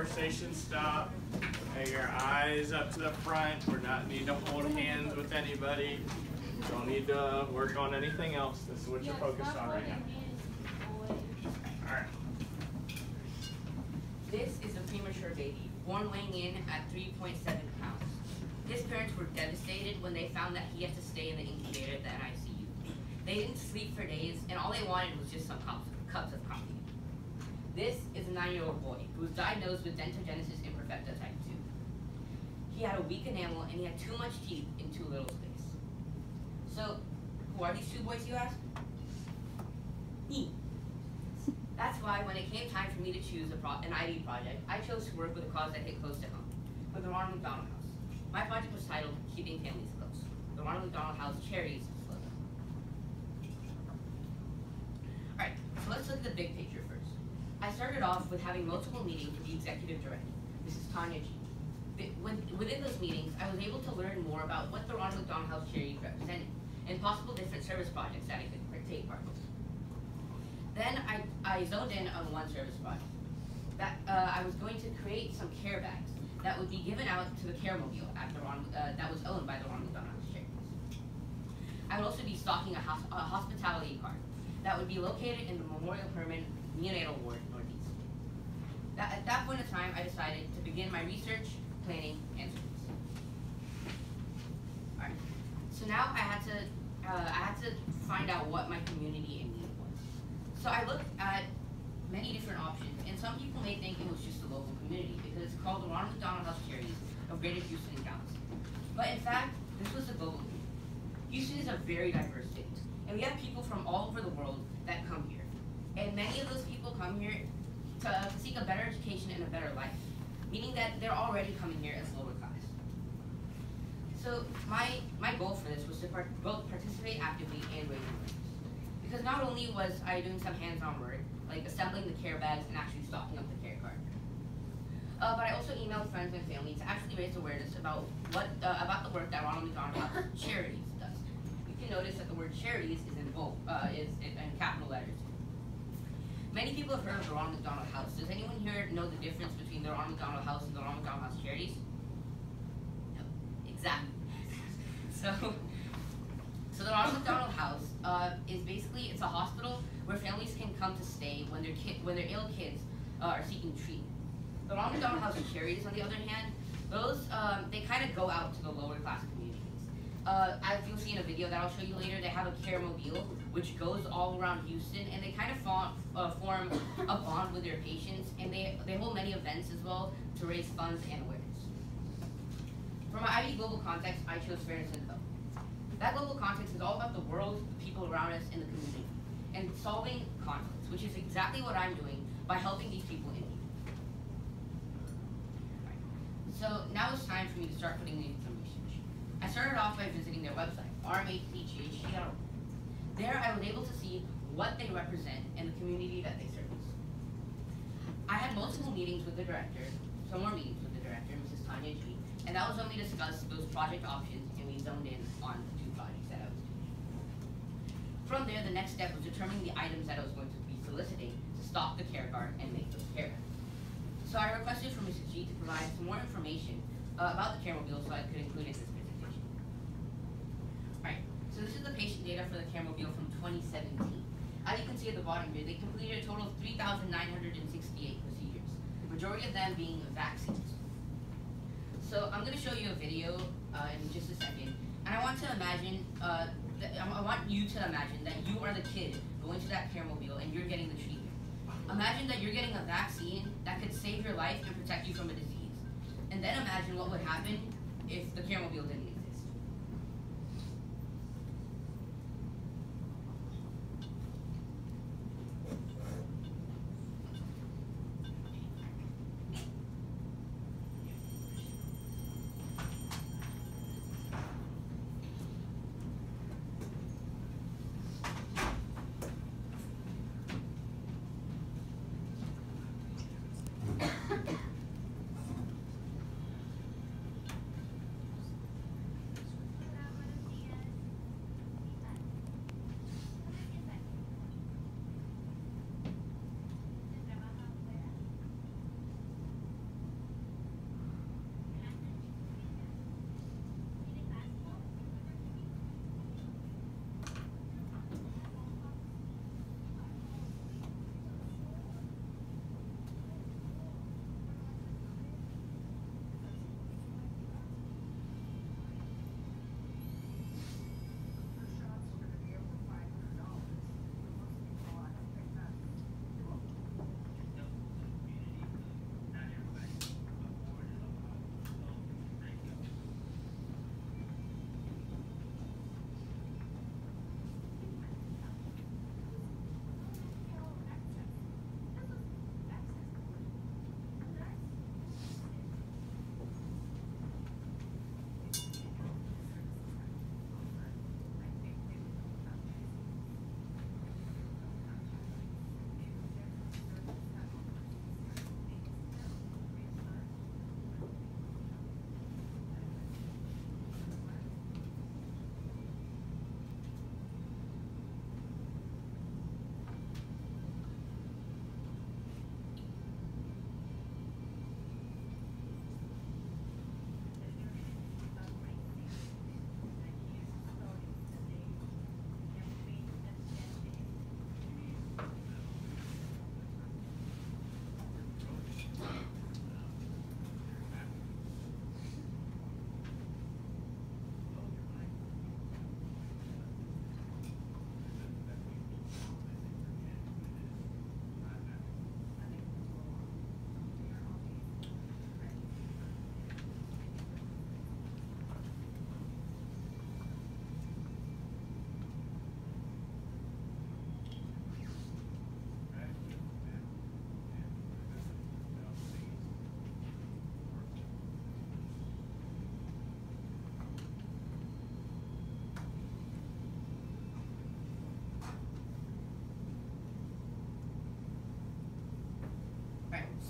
conversation stop. Hey, your eyes up to the front. We're not need to hold hands with anybody. Don't need to work on anything else. This is what you're focused on right now. All right. This is a premature baby, born weighing in at 3.7 pounds. His parents were devastated when they found that he had to stay in the incubator at the NICU. They didn't sleep for days, and all they wanted was just some cups of coffee. This is a 9-year-old boy who was diagnosed with dentogenesis imperfecta type 2. He had a weak enamel, and he had too much teeth in too little space. So, who are these two boys, you ask? Me. That's why when it came time for me to choose an ID project, I chose to work with a cause that hit close to home, with the Ronald Mcdonald House. My project was titled Keeping Families Close, the Ronald Mcdonald House Charities slogan. Alright, so let's look at the big picture first. I started off with having multiple meetings with the executive director, Mrs. Tanya G. Within those meetings, I was able to learn more about what the Ronald McDonald House Charities represented, and possible different service projects that I could take part in. Then I zoned in on one service project. I was going to create some care bags that would be given out to the Caremobile at that was owned by the Ronald McDonald House Charities. I would also be stocking a hospitality cart that would be located in the Memorial Herman Neonatal Ward, Northeast. At that point in time, I decided to begin my research, planning, and service. All right. So now I had to find out what my community in need was. So I looked at many different options, and some people may think it was just a local community because it's called the Ronald McDonald House Charities of Greater Houston and Dallas. But in fact, this was a global community. Houston is a very diverse city, and we have people from all over the world that come here. And many of those people come here to seek a better education and a better life, meaning that they're already coming here as lower class. So my goal for this was to both participate actively and raise awareness. Because not only was I doing some hands-on work, like assembling the care bags and actually stocking up the care cart, but I also emailed friends and family to actually raise awareness about about the work that Ronald McDonald House Charities does. You can notice that the word charities is in bold, is in capital letters. Many people have heard of the Ronald McDonald House. Does anyone here know the difference between the Ronald McDonald House and the Ronald McDonald House Charities? No, exactly. So the Ronald McDonald House is basically, it's a hospital where families can come to stay when their ill kids are seeking treatment. The Ronald McDonald House Charities, on the other hand, those they kind of go out to the lower class communities. As you'll see in a video that I'll show you later, they have a Caremobile which goes all around Houston, and they kind of form a bond with their patients, and they hold many events as well to raise funds and awareness. For my IB Global context, I chose fairness and development. That global context is all about the world, the people around us, and the community, and solving conflicts, which is exactly what I'm doing by helping these people in need. Right. So now it's time for me to start putting in some research. I started off by visiting their website, rmhchh.org. There I was able to see what they represent and the community that they service. I had multiple meetings with the director, some more meetings with the director, Mrs. Tanya G, and that was when we discussed those project options and we zoned in on the two projects that I was doing. From there, the next step was determining the items that I was going to be soliciting to stock the care cart and make those care bags. So I requested from Mrs. G to provide some more information about the Caremobile so I could include it in this presentation. Alright, so this is the patient data for the Caremobile from 2017. As you can see at the bottom here, they completed a total of 3,968 procedures, the majority of them being vaccines. So I'm going to show you a video in just a second, and I want to imagine, I want you to imagine that you are the kid going to that Caremobile and you're getting the treatment. Imagine that you're getting a vaccine that could save your life and protect you from a disease. And then imagine what would happen if the Caremobile didn't exist.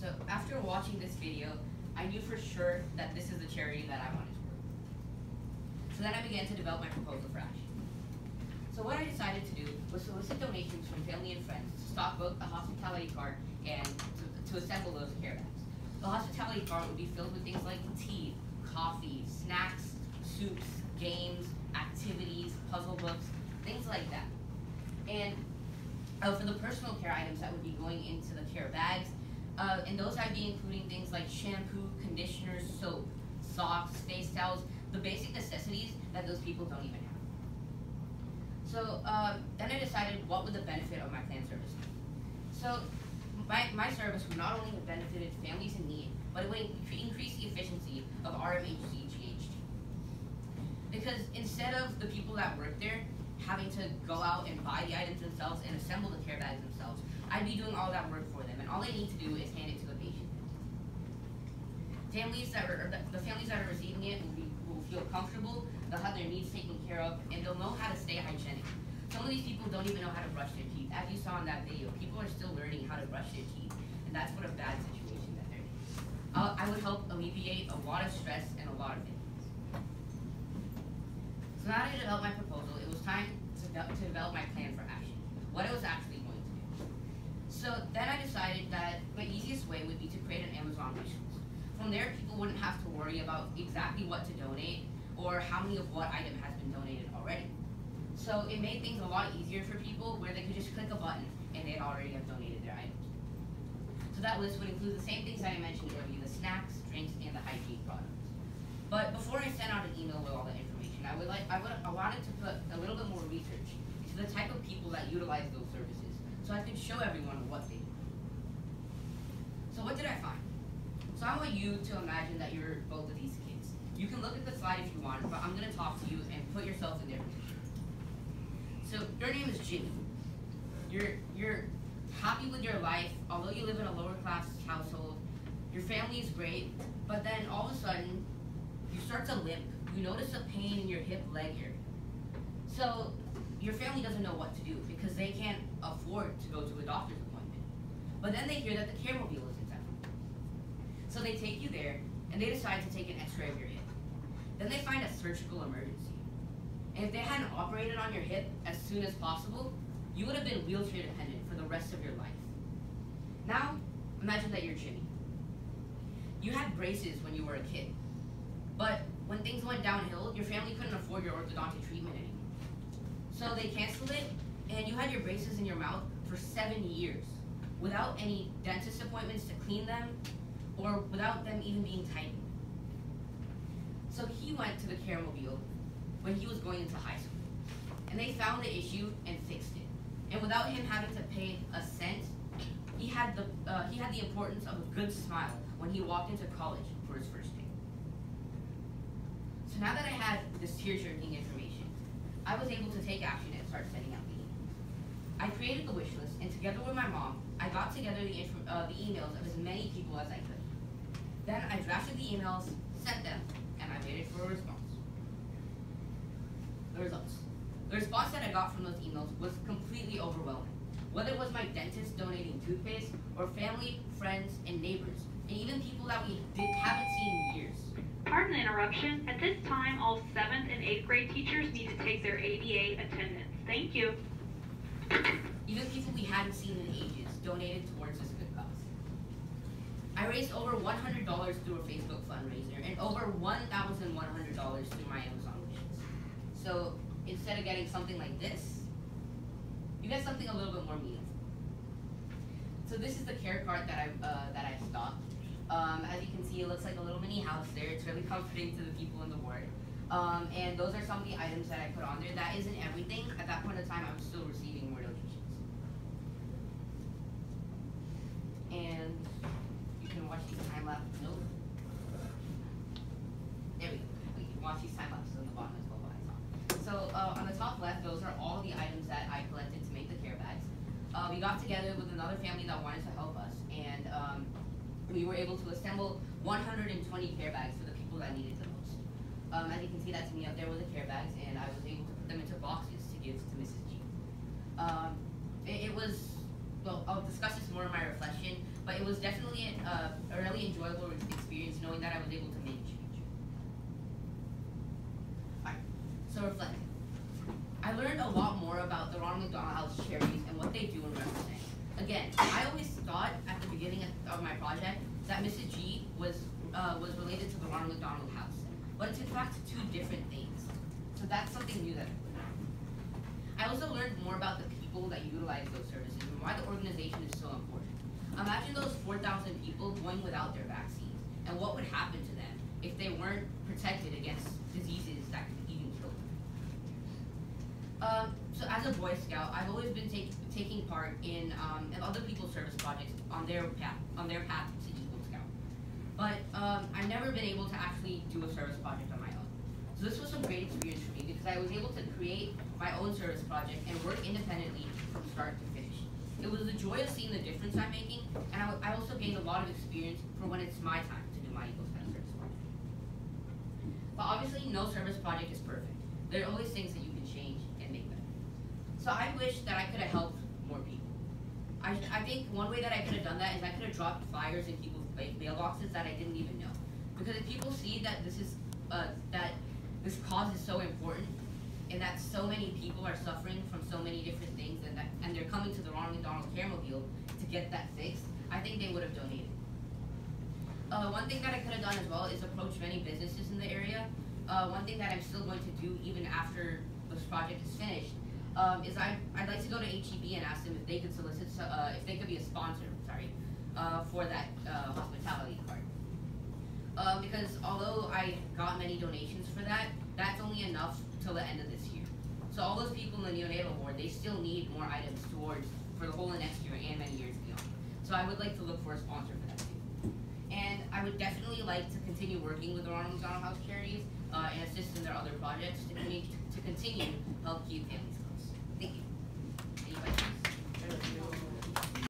So after watching this video, I knew for sure that this is the charity that I wanted to work with. So then I began to develop my proposal for action. So what I decided to do was solicit donations from family and friends to stock both a hospitality cart and to assemble those care bags. The hospitality cart would be filled with things like tea, coffee, snacks, soups, games, activities, puzzle books, things like that. And for the personal care items that would be going into the care bags, and those I'd be including things like shampoo, conditioner, soap, socks, face towels, the basic necessities that those people don't even have. So then I decided what would the benefit of my planned service be. So my service would not only have benefited families in need, but it would increase the efficiency of RMHC GHT. Because instead of the people that work there having to go out and buy the items themselves and assemble the care bags themselves, I'd be doing all that work for them, and all they need to do is hand it to the patient. The families that are receiving it will feel comfortable, they'll have their needs taken care of, and they'll know how to stay hygienic. Some of these people don't even know how to brush their teeth. As you saw in that video, people are still learning how to brush their teeth, and that's what a bad situation that they're in. I would help alleviate a lot of stress and a lot of things. So now that I developed my proposal, it was time to develop my plan for action, what I was actually going to do. So then I decided that the easiest way would be to create an Amazon wish list. From there, people wouldn't have to worry about exactly what to donate or how many of what item has been donated already. So it made things a lot easier for people where they could just click a button and they'd already have donated their items. So that list would include the same things that I mentioned earlier, the snacks, drinks, and the hygiene products. But before I sent out an email with all that information, I wanted to put a little bit more research into the type of people that utilize those services so I could show everyone what they do. So what did I find? So I want you to imagine that you're both of these kids. You can look at the slide if you want, but I'm going to talk to you and put yourself in their position. So your name is Jimmy. You're happy with your life, although you live in a lower class household. Your family is great, but then all of a sudden, you start to limp. You notice a pain in your hip leg area. So your family doesn't know what to do because they can't afford to go to a doctor's appointment. But then they hear that the care mobile is in town. So they take you there, and they decide to take an x-ray of your hip. Then they find a surgical emergency. And if they hadn't operated on your hip as soon as possible, you would have been wheelchair dependent for the rest of your life. Now, imagine that you're Jimmy. You had braces when you were a kid. But when things went downhill, your family couldn't afford your orthodontic treatment anymore. So they canceled it, and you had your braces in your mouth for 7 years without any dentist appointments to clean them or without them even being tightened. So he went to the care mobile when he was going into high school, and they found the issue and fixed it. And without him having to pay a cent, he had the importance of a good smile when he walked into college for his first day. So now that I had this tear-jerking information, I was able to take action and start sending out the emails. I created the wish list, and together with my mom, I got together the emails of as many people as I could. Then I drafted the emails, sent them, and I waited for a response. The results. The response that I got from those emails was completely overwhelming. Whether it was my dentist donating toothpaste, or family, friends, and neighbors, and even people that we haven't seen in years. Pardon the interruption. At this time, all 7th and 8th grade teachers need to take their ADA attendance. Thank you. Even people we hadn't seen in ages donated towards this good cause. I raised over $100 through a Facebook fundraiser and over $1,100 through my Amazon wishes. So instead of getting something like this, you get something a little bit more meaningful. So this is the care cart that I stocked. As you can see, it looks like a little mini house there. It's really comforting to the people in the ward. And those are some of the items that I put on there. That isn't everything. At that point in time, I was still receiving more donations. And you can watch these time lapse. Nope. There we go. You can watch these time lapses on the bottom as well. So on the top left, those are all the items that I collected to make the care bags. We got together with another family that wanted to help us, and we were able to assemble 120 care bags for the people that needed the most. As you can see, that's me up there with the care bags, and I was able to put them into boxes to give to Mrs. G. It was, well, I'll discuss this more in my reflection, but it was definitely a really enjoyable experience knowing that I was able to make change. Alright, so reflecting. I learned a lot more about the Ronald McDonald House Charities and what they do and represent. Again, I always thought at the beginning of my project that Mrs. G was related to the Ronald McDonald House, but it's in fact two different things. So that's something new that I learned. I also learned more about the people that utilize those services and why the organization is so important. Imagine those 4,000 people going without their vaccines, and what would happen to them if they weren't protected against diseases that could even kill them. So as a Boy Scout, I've always been taking part in other people's service projects on their path to Eagle Scout. But I've never been able to actually do a service project on my own. So this was a great experience for me because I was able to create my own service project and work independently from start to finish. It was the joy of seeing the difference I'm making, and I also gained a lot of experience for when it's my time to do my Eagle Scout service project. But obviously, no service project is perfect. There are always things that you can change and make better. So I wish that I could have helped more people. I think one way that I could have done that is I could have dropped flyers in people's mailboxes that I didn't even know. Because if people see that this cause is so important, and that so many people are suffering from so many different things, and they're coming to the Ronald McDonald Caramobile to get that fixed, I think they would have donated. One thing that I could have done as well is approach many businesses in the area. One thing that I'm still going to do even after this project is finished is I'd like to go to HEB and ask them if they could solicit, if they could be a sponsor, for that hospitality card. Because although I got many donations for that, that's only enough till the end of this year. So all those people in the neonatal ward, they still need more items for the whole of next year and many years beyond. So I would like to look for a sponsor for that too. And I would definitely like to continue working with the Ronald McDonald House Charities and assist in their other projects to continue to help keep families clean.